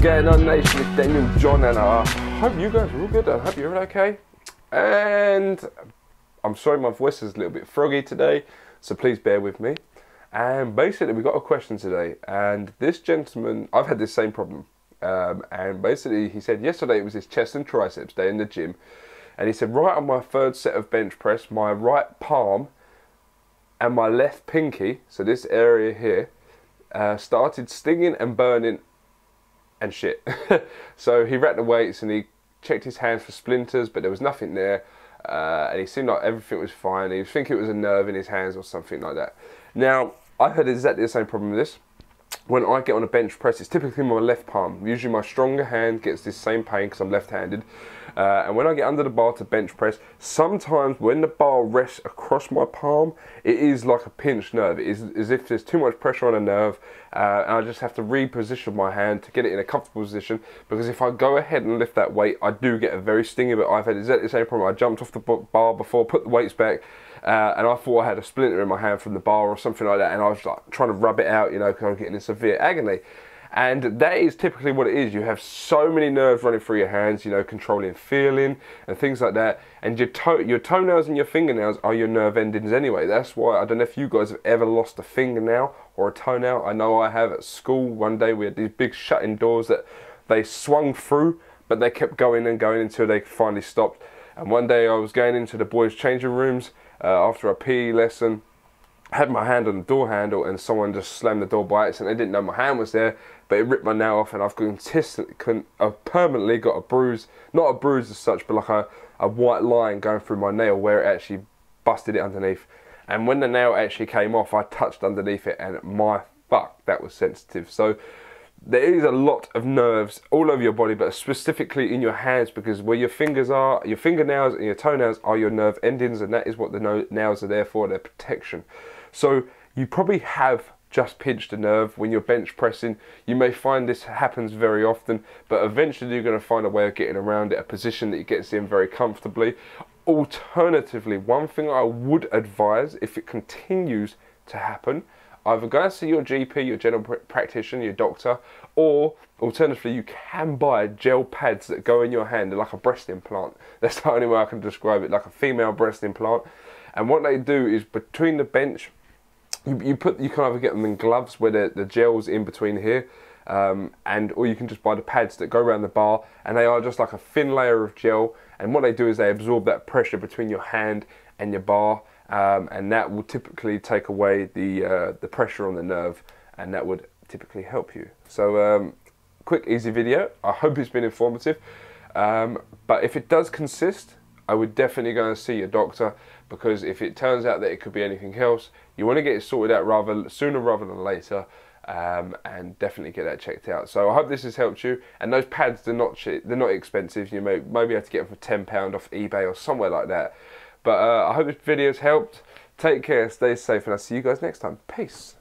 going on, nation? It's DanielJon, and I hope you guys are all good. I hope you're okay. And I'm sorry my voice is a little bit froggy today, so please bear with me. And basically we got a question today, and this gentleman, I've had this same problem, and basically he said yesterday it was his chest and triceps day in the gym, and he said right on my third set of bench press, my right palm and my left pinky, so this area here, started stinging and burning and shit. So he racked the weights and he checked his hands for splinters, but there was nothing there, and he seemed like everything was fine. He was thinking it was a nerve in his hands or something like that. Now, I've had exactly the same problem with this. When I get on a bench press, it's typically my left palm. Usually my stronger hand gets this same pain because I'm left-handed. And when I get under the bar to bench press, sometimes when the bar rests across my palm, it is like a pinched nerve. It is as if there's too much pressure on a nerve, and I just have to reposition my hand to get it in a comfortable position, because if I go ahead and lift that weight, I do get a very stingy, but I've had exactly the same problem. I jumped off the bar before, put the weights back, and I thought I had a splinter in my hand from the bar or something like that, and I was like trying to rub it out, you know, because I was getting in severe agony. And that is typically what it is. You have so many nerves running through your hands, you know, controlling feeling and things like that. And your toenails and your fingernails are your nerve endings anyway. That's why, I don't know if you guys have ever lost a fingernail or a toenail. I know I have at school. One day we had these big shutting doors that they swung through, but they kept going and going until they finally stopped. And one day I was going into the boys' changing rooms after a PE lesson. I had my hand on the door handle and someone just slammed the door by accident. They didn't know my hand was there, but it ripped my nail off, and I've permanently got a bruise, not a bruise as such, but like a white line going through my nail where it actually busted it underneath. And when the nail actually came off, I touched underneath it, and my fuck, that was sensitive. So there is a lot of nerves all over your body, but specifically in your hands, because where your fingers are, your fingernails and your toenails are your nerve endings, and that is what the nails are there for, their protection. So you probably have just pinched a nerve when you're bench pressing. You may find this happens very often, but eventually you're going to find a way of getting around it, a position that it gets in very comfortably. Alternatively, one thing I would advise, if it continues to happen, either go and see your GP, your general practitioner, your doctor, or alternatively you can buy gel pads that go in your hand. They're like a breast implant. That's the only way I can describe it, like a female breast implant. And what they do is between the bench, you can either get them in gloves where the gel's in between here, or you can just buy the pads that go around the bar, and they are just like a thin layer of gel, and what they do is they absorb that pressure between your hand and your bar, and that will typically take away the pressure on the nerve, and that would typically help you. So quick easy video. I hope it's been informative, but if it does consist, I would definitely go and see your doctor, because if it turns out that it could be anything else, you want to get it sorted out sooner rather than later, and definitely get that checked out. So I hope this has helped you. And those pads, they're not cheap, they're not expensive. You may have to get them for £10 off eBay or somewhere like that. But I hope this video's helped. Take care, stay safe, and I'll see you guys next time. Peace.